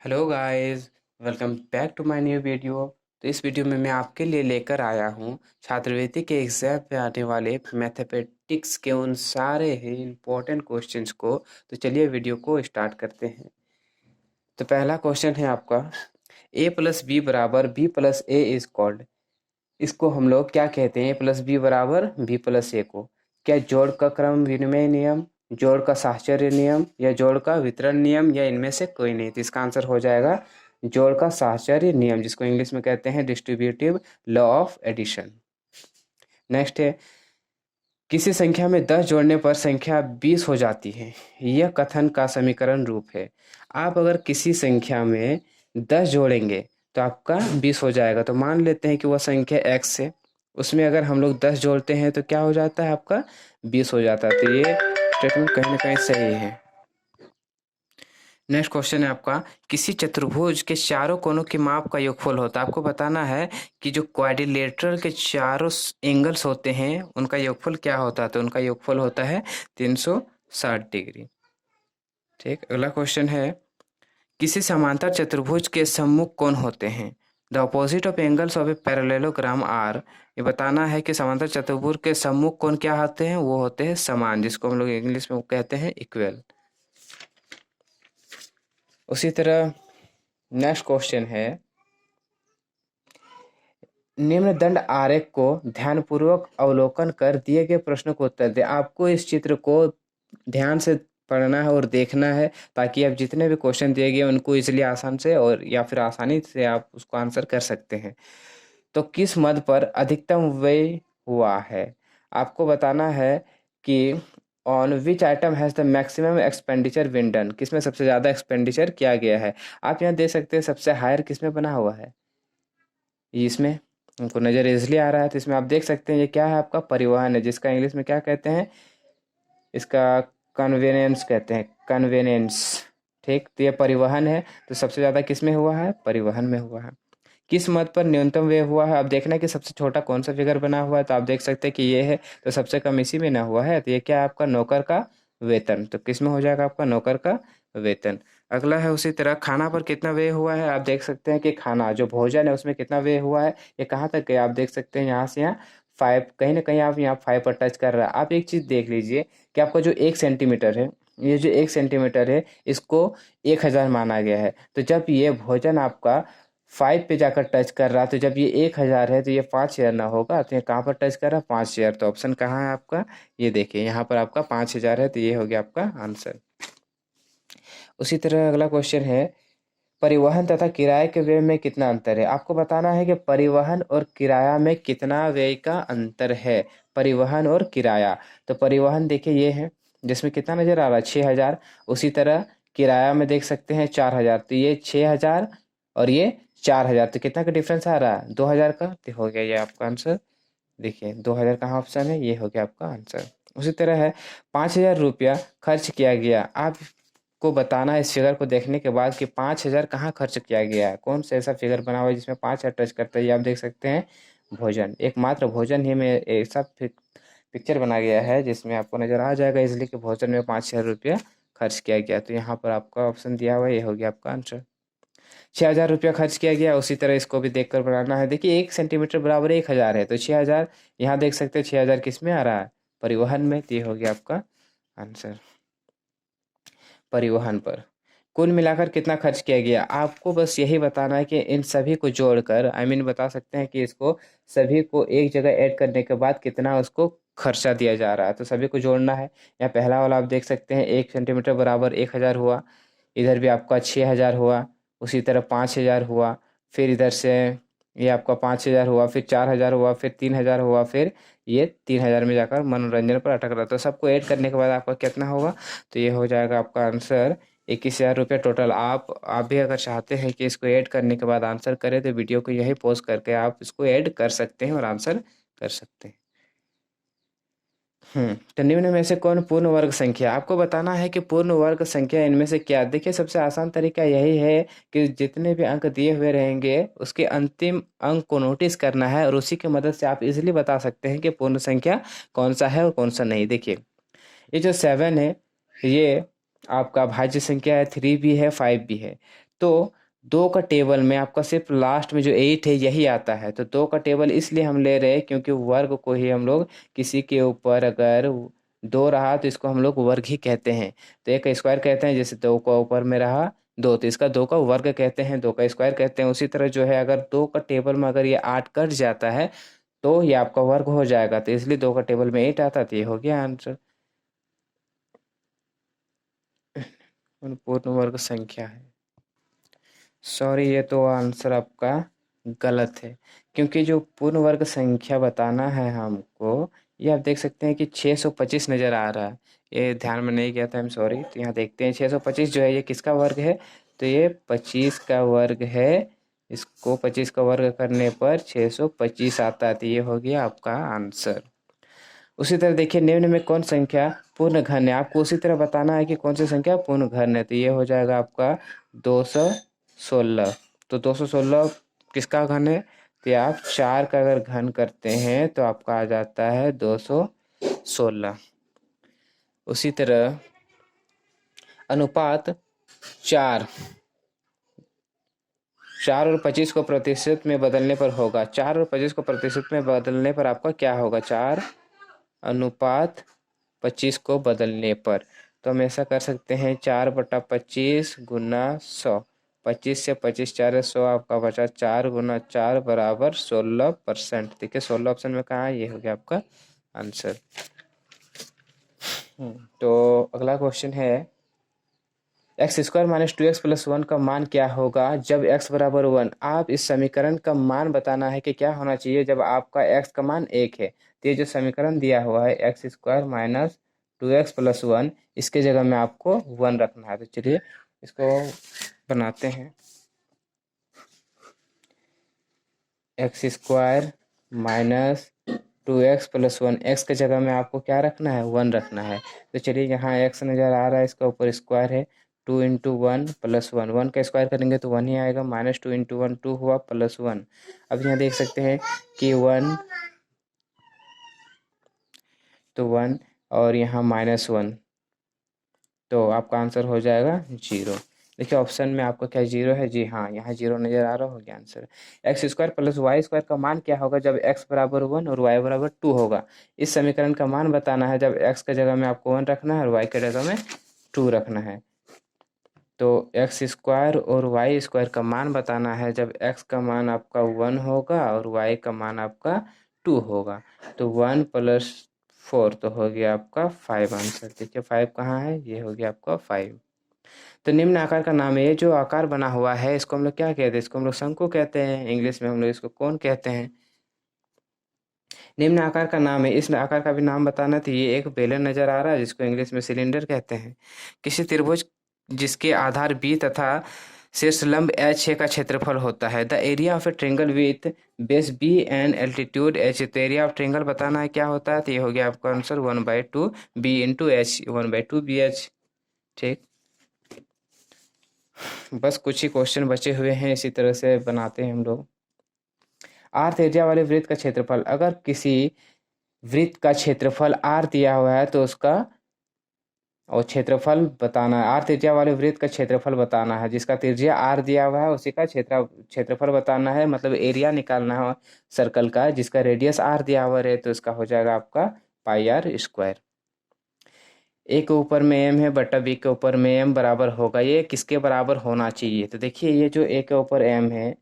Hello guys, welcome back to my new video. तो इस video में मैं आपके लिए लेकर आया हूँ छात्रवृत्ति के एग्जाम में आने वाले मैथमेटिक्स के उन सारे ही इम्पोर्टेंट क्वेश्चंस को। तो चलिए वीडियो को स्टार्ट करते हैं। तो पहला क्वेश्चन है आपका, a प्लस बी बराबर B plus A is called. इसको हम लोग क्या कहते हैं? a प्लस बी बराबर बी प्लस ए को क्या जोड़ का क्रम विनिमय नियम, जोड़ का साहचर्य नियम, या जोड़ का वितरण नियम, या इनमें से कोई नहीं? तो इसका आंसर हो जाएगा जोड़ का साहचर्य नियम, जिसको इंग्लिश में कहते हैं distributive law of addition. Next है, किसी संख्या में 10 जोड़ने पर संख्या 20 हो जाती है, यह कथन का समीकरण रूप है। आप अगर किसी संख्या में 10 जोड़ेंगे तो आपका 20 हो जाएगा। तो मान लेते हैं कि वह संख्या x है, उसमें अगर हम लोग 10 जोड़ते हैं तो क्या हो जाता है? आपका 20 हो जाता है। तो ये स्टेटमेंट कहीं ना कहीं सही है। नेक्स्ट क्वेश्चन है आपका, किसी चतुर्भुज के चारों कोनों के माप का योगफल होता है। आपको बताना है कि जो क्वाड्रिलेटरल के चारों एंगल्स होते हैं उनका योगफल क्या होता है। तो उनका योगफल होता है 360 डिग्री। ठीक, अगला क्वेश्चन है, किसी समांतर चतुर्भुज के सम्मुख कोण होते हैं। The opposite of angles of a parallelogram are. ये बताना है कि समांतर चतुर्भुज के सम्मुख कोण क्या होते हैं? वो होते हैं समान, जिसको हम लोग इंग्लिश में कहते हैं इक्वल। उसी तरह नेक्स्ट क्वेश्चन है, निम्न दंड आरेख को ध्यानपूर्वक अवलोकन कर दिए गए प्रश्नों को उत्तर दें। आपको इस चित्र को ध्यान से पढ़ना है और देखना है, ताकि आप जितने भी क्वेश्चन दिए गए उनको इसलिए आसान से और या फिर आसानी से आप उसको आंसर कर सकते हैं। तो किस मद पर अधिकतम व्यय हुआ है? आपको बताना है कि on which item has the maximum expenditure been done. किसमें सबसे ज़्यादा एक्सपेंडिचर किया गया है? आप यहाँ देख सकते हैं सबसे हायर किसमें बना हुआ है। इसमें उनको नज़र इजली आ रहा है। तो इसमें आप देख सकते हैं ये क्या है? आपका परिवहन है, जिसका इंग्लिश में क्या कहते हैं? इसका कन्वेनियंस कहते हैं, कन्वेनियंस। ठीक, तो ये परिवहन है। तो सबसे ज़्यादा किस में हुआ है? परिवहन में हुआ है। किस मद पर न्यूनतम व्यय हुआ है? आप देखना कि सबसे छोटा कौन सा फिगर बना हुआ है। तो आप देख सकते हैं कि ये है, तो सबसे कम इसी में ना हुआ है। तो ये क्या है? आपका नौकर का वेतन। तो किस में हो जाएगा? आपका नौकर का वेतन। अगला है, उसी तरह खाना पर कितना व्यय हुआ है? आप देख सकते हैं कि खाना जो भोजन है उसमें कितना व्यय हुआ है। ये कहाँ तक गया? आप देख सकते हैं यहाँ से यहाँ 5, कहीं ना कहीं आप यहाँ 5 पर टच कर रहा है। आप एक चीज़ देख लीजिए कि आपका जो 1 सेंटीमीटर है, ये जो 1 सेंटीमीटर है इसको 1000 माना गया है। तो जब ये भोजन आपका 5 पे जाकर टच कर रहा है, तो जब ये 1000 है तो ये 5000 ना होगा। तो ये कहाँ पर टच कर रहा है? 5000। तो ऑप्शन कहाँ है आपका? ये देखिए यहाँ पर आपका 5000 है। तो ये हो गया आपका आंसर। उसी तरह अगला क्वेश्चन है, परिवहन तथा किराए के व्यय में कितना अंतर है? आपको बताना है कि परिवहन और किराया में कितना व्यय का अंतर है। परिवहन और किराया, तो परिवहन देखिए ये है, जिसमें कितना नजर आ रहा है? 6000। उसी तरह किराया में देख सकते हैं 4000। तो ये 6000 और ये 4000, तो कितना का डिफरेंस आ रहा है? 2000 का। तो हो गया ये आपका आंसर। देखिए 2000 कहाँ ऑप्शन है? ये हो गया आपका आंसर। उसी तरह है, 5000 रुपया खर्च किया गया। आपको बताना है इस फिगर को देखने के बाद कि 5000 कहाँ खर्च किया गया है। कौन सा ऐसा फिगर बना हुआ है जिसमें 5000 टच करता है? ये आप देख सकते हैं भोजन, एकमात्र भोजन ही में ऐसा पिक्चर बना गया है जिसमें आपको नजर आ जाएगा इसलिए कि भोजन में 5000 रुपया खर्च किया गया। तो यहाँ पर आपका ऑप्शन दिया हुआ है, ये हो गया आपका आंसर। 6000 रुपया खर्च किया गया। उसी तरह इसको भी देख कर बनाना है। देखिए 1 सेंटीमीटर बराबर 1000 है, तो 6000 यहाँ देख सकते हैं 6000 किस में आ रहा है? परिवहन में। तो ये हो गया आपका आंसर, परिवहन पर। कुल मिलाकर कितना खर्च किया गया? आपको बस यही बताना है कि इन सभी को जोड़कर बता सकते हैं कि इसको सभी को एक जगह ऐड करने के बाद कितना उसको खर्चा दिया जा रहा है। तो सभी को जोड़ना है। यहाँ पहला वाला आप देख सकते हैं 1 सेंटीमीटर बराबर 1000 हुआ। इधर भी आपका 6000 हुआ। उसी तरह 5000 हुआ। फिर इधर से ये आपका 5000 हुआ, फिर 4000 हुआ, फिर 3000 हुआ, फिर ये 3000 में जाकर मनोरंजन पर अटक रहा। तो सबको ऐड करने के बाद आपका कितना होगा? तो ये हो जाएगा आपका आंसर 21,000 रुपये टोटल। आप भी अगर चाहते हैं कि इसको ऐड करने के बाद आंसर करें तो वीडियो को यही पॉज करके आप इसको ऐड कर सकते हैं और आंसर कर सकते हैं। तो निम्न में से कौन पूर्ण वर्ग संख्या? आपको बताना है कि पूर्ण वर्ग संख्या इनमें से क्या? देखिए सबसे आसान तरीका यही है कि जितने भी अंक दिए हुए रहेंगे उसके अंतिम अंक को नोटिस करना है, और उसी की मदद से आप इजीली बता सकते हैं कि पूर्ण संख्या कौन सा है और कौन सा नहीं। देखिए ये जो 7 है ये आपका भाज्य संख्या है, 3 भी है, 5 भी है। तो 2 का टेबल में आपका सिर्फ लास्ट में जो 8 है यही आता है। तो 2 का टेबल इसलिए हम ले रहे हैं क्योंकि वर्ग को ही हम लोग किसी के ऊपर अगर 2 रहा तो इसको हम लोग वर्ग ही कहते हैं। तो 1 का स्क्वायर कहते हैं, जैसे 2 का ऊपर में रहा 2 तो इसका 2 का वर्ग कहते हैं, 2 का स्क्वायर कहते हैं। उसी तरह जो है अगर 2 का टेबल में अगर ये 8 कट जाता है तो ये आपका वर्ग हो जाएगा। तो इसलिए 2 का टेबल में 8 आता, तो ये हो गया आंसर। पूर्ण वर्ग संख्या है। सॉरी, ये तो आंसर आपका गलत है, क्योंकि जो पूर्ण वर्ग संख्या बताना है हमको, ये आप देख सकते हैं कि 625 नज़र आ रहा है। ये ध्यान में नहीं गया था, आई एम सॉरी। तो यहाँ देखते हैं 625 जो है ये किसका वर्ग है, तो ये 25 का वर्ग है। इसको 25 का वर्ग करने पर 625 आता है। तो ये हो गया आपका आंसर। उसी तरह देखिए, निम्न में कौन संख्या पूर्ण घन है। आपको उसी तरह बताना है कि कौन सी संख्या पूर्ण घन है। तो ये हो जाएगा आपका 216। तो 216 किसका घन है, तो आप 4 का अगर घन करते हैं तो आपका आ जाता है 216। उसी तरह अनुपात 4 4 और 25 को प्रतिशत में बदलने पर होगा। 4 और 25 को प्रतिशत में बदलने पर आपका क्या होगा, 4 अनुपात 25 को बदलने पर। तो हम ऐसा कर सकते हैं 4/25 गुना 100। 25 से 25 4 है 100, आपका बचा 4 गुना 4 बराबर 16%। देखिए 16 ऑप्शन में कहाँ है, ये हो गया आपका आंसर। तो अगला क्वेश्चन है, x square minus 2x plus 1 का मान क्या होगा जब x बराबर 1। आप इस समीकरण का मान बताना है कि क्या होना चाहिए जब आपका x का मान 1 है। तो ये जो समीकरण दिया हुआ है x square minus 2x plus 1, इसके जगह में आपको 1 रखना है। तो चलिए इसको बनाते हैं। X square minus 2x plus 1, x के जगह में आपको क्या रखना है, 1 रखना है। तो चलिए यहाँ x नज़र आ रहा है, इसका ऊपर स्क्वायर है। 2 इंटू 1 प्लस 1, 1 का स्क्वायर करेंगे तो 1 ही आएगा। माइनस 2 इंटू 1 2 हुआ प्लस 1। अब यहाँ देख सकते हैं कि 1 तो 1 और यहाँ -1, तो आपका आंसर हो जाएगा 0। देखिए ऑप्शन में आपका क्या 0 है, जी हाँ, यहाँ 0 नज़र आ रहा, हो गया answer. X square plus Y square का मान क्या होगा जब x बराबर 1 और y बराबर 2 होगा। इस समीकरण का मान बताना है जब x के जगह में आपको 1 रखना है और y के जगह में 2 रखना है। तो एक्स स्क्वायर और वाई स्क्वायर का मान बताना है जब x का मान आपका 1 होगा और y का मान आपका 2 होगा। तो 1 प्लस 4 तो हो गया आपका 5 आंसर। देखिए 5 कहाँ है, ये हो गया आपका 5। तो निम्न आकार का नाम है। ये जो आकार बना हुआ है इसको हम लोग क्या कहते हैं, इसको हम लोग शंकु कहते हैं। इंग्लिश में हम लोग इसको कौन कहते हैं। निम्न आकार का नाम है, इस आकार का भी नाम बताना। तो ये एक बेलन नजर आ रहा है जिसको इंग्लिश में सिलेंडर कहते हैं। किसी त्रिभुज जिसके आधार बी तथा शीर्ष लंब एच का क्षेत्रफल होता है। The area of a triangle with base B and altitude H. तो एरिया ऑफ ट्रेंगल बताना है क्या होता है। तो ये हो गया आपका answer 1/2 B into H, 1/2 B H. ठीक, बस कुछ ही क्वेश्चन बचे हुए हैं, इसी तरह से बनाते हैं हम लोग। आर त्रिज्या वाले वृत्त का क्षेत्रफल। अगर किसी वृत्त का क्षेत्रफल आर दिया हुआ है तो उसका और क्षेत्रफल बताना है। आर त्रिज्या वाले वृत्त का क्षेत्रफल बताना है। जिसका त्रिज्या आर दिया हुआ है उसी का क्षेत्रफल बताना है, मतलब एरिया निकालना है सर्कल का। जिसका रेडियस आर दिया हुआ है तो उसका हो जाएगा आपका पाई आर स्क्वायर। ए के ऊपर में एम है बटा बी के ऊपर में एम बराबर होगा। ये किसके बराबर होना चाहिए, तो देखिए ये जो ए के ऊपर एम है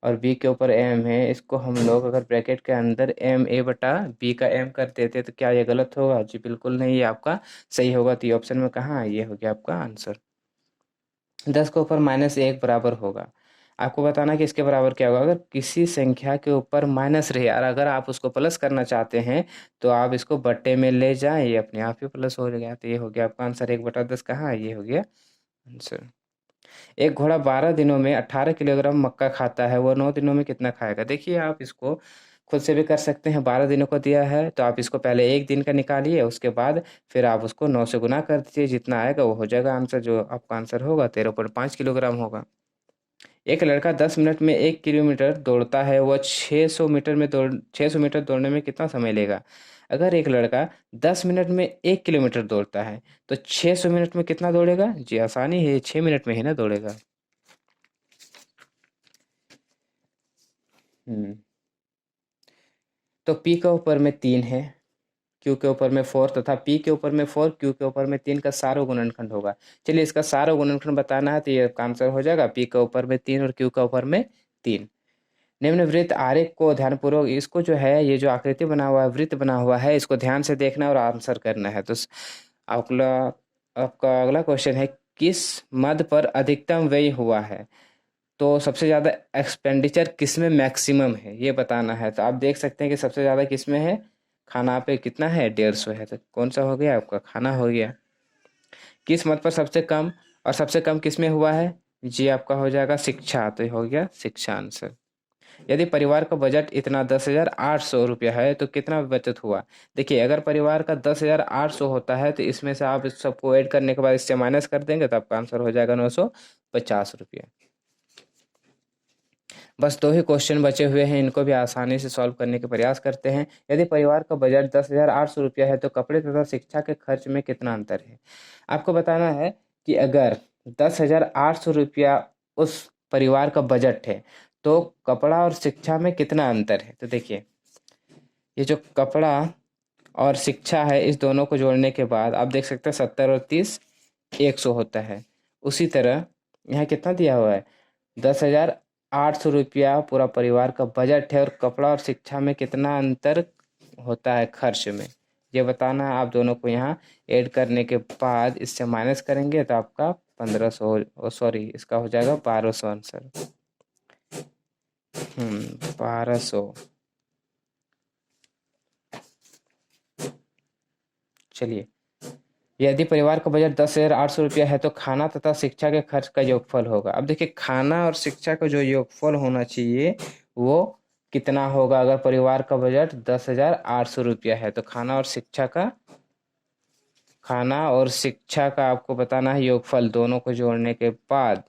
और बी के ऊपर एम है, इसको हम लोग अगर ब्रैकेट के अंदर एम ए बटा बी का एम कर देते तो क्या ये गलत होगा, जी बिल्कुल नहीं, ये आपका सही होगा। तो ये ऑप्शन में कहाँ है, ये हो गया आपका आंसर। 10 के ऊपर -1 बराबर होगा। आपको बताना कि इसके बराबर क्या होगा। अगर किसी संख्या के ऊपर माइनस रहे और अगर आप उसको प्लस करना चाहते हैं तो आप इसको बट्टे में ले जाएं, ये अपने आप ही प्लस हो गया। तो ये हो गया आपका आंसर। 1/10 कहाँ है, ये हो गया आंसर। एक घोड़ा 12 दिनों में 18 किलोग्राम मक्का खाता है, वो 9 दिनों में कितना खाएगा। देखिए आप इसको खुद से भी कर सकते हैं। 12 दिनों को दिया है तो आप इसको पहले एक दिन का निकालिए, उसके बाद फिर आप उसको 9 से गुना कर दीजिए, जितना आएगा वो हो जाएगा आंसर। जो आपका आंसर होगा 13.5 किलोग्राम होगा। एक लड़का 10 मिनट में 1 किलोमीटर दौड़ता है, वह 600 मीटर दौड़ने में कितना समय लेगा। अगर एक लड़का 10 मिनट में 1 किलोमीटर दौड़ता है तो 600 मिनट में कितना दौड़ेगा, जी आसानी है, 6 मिनट में ही ना दौड़ेगा। तो P के ऊपर में 3 है, Q के ऊपर में 4 तथा P के ऊपर में 4, Q के ऊपर में 3 का सारो गुणनखंड होगा। चलिए इसका सारो गुणनखंड बताना है तो ये आंसर हो जाएगा P के ऊपर में 3 और Q के ऊपर में 3। निम्न वृत्त आरेख को ध्यानपूर्वक, इसको जो है ये जो आकृति बना हुआ है, वृत्त बना हुआ है, इसको ध्यान से देखना और आंसर करना है। तो अगला आपका अगला क्वेश्चन है, किस मद पर अधिकतम व्यय हुआ है? तो सबसे ज़्यादा एक्सपेंडिचर किस में मैक्सिमम है ये बताना है। तो आप देख सकते हैं कि सबसे ज़्यादा किस में है, खाना पे कितना है, 150 है। तो कौन सा हो गया आपका, खाना हो गया। किस मद पर सबसे कम, और सबसे कम किस में हुआ है, जी आपका हो जाएगा शिक्षा। तो ये हो गया शिक्षा आंसर। यदि परिवार का बजट इतना 10,800 रुपया है तो कितना बचत हुआ? देखिए अगर परिवार का 10,800 होता है तो इसमें से आप इस सबको ऐड करने के बाद इससे माइनस कर देंगे तो आपका आंसर हो जाएगा 950 रुपया। बस 2 ही क्वेश्चन बचे हुए हैं, इनको भी आसानी से सॉल्व करने के प्रयास करते हैं। यदि परिवार का बजट 10,800 रुपया है तो कपड़े तथा शिक्षा के खर्च में कितना अंतर है? आपको बताना है कि अगर 10,800 रुपया उस परिवार का बजट है तो कपड़ा और शिक्षा में कितना अंतर है। तो देखिए ये जो कपड़ा और शिक्षा है, इस दोनों को जोड़ने के बाद आप देख सकते हैं 70 और 30 100 होता है। उसी तरह यहाँ कितना दिया हुआ है, 10,800 रुपया पूरा परिवार का बजट है और कपड़ा और शिक्षा में कितना अंतर होता है खर्च में, ये बताना है। आप दोनों को यहाँ ऐड करने के बाद इससे माइनस करेंगे तो आपका 1500, सॉरी इसका हो जाएगा 1200 आंसर। 1200। चलिए यदि परिवार का बजट 10,800 रुपया है तो खाना तथा शिक्षा के खर्च का योगफल होगा। अब देखिए खाना और शिक्षा का जो योगफल होना चाहिए वो कितना होगा। अगर परिवार का बजट 10,800 रुपया है तो खाना और शिक्षा का आपको बताना है योगफल। दोनों को जोड़ने के बाद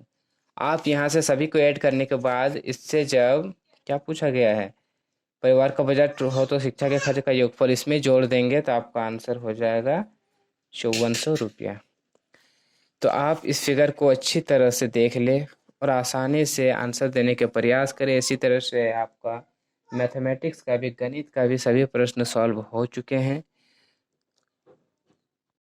आप यहाँ से सभी को ऐड करने के बाद इससे जब क्या पूछा गया है, परिवार का बजट हो तो शिक्षा के खर्च का योगफल इसमें जोड़ देंगे तो आपका आंसर हो जाएगा 5400 रुपया। तो आप इस फिगर को अच्छी तरह से देख ले और आसानी से आंसर देने के प्रयास करें। इसी तरह से आपका मैथमेटिक्स का भी, गणित का भी सभी प्रश्न सॉल्व हो चुके हैं।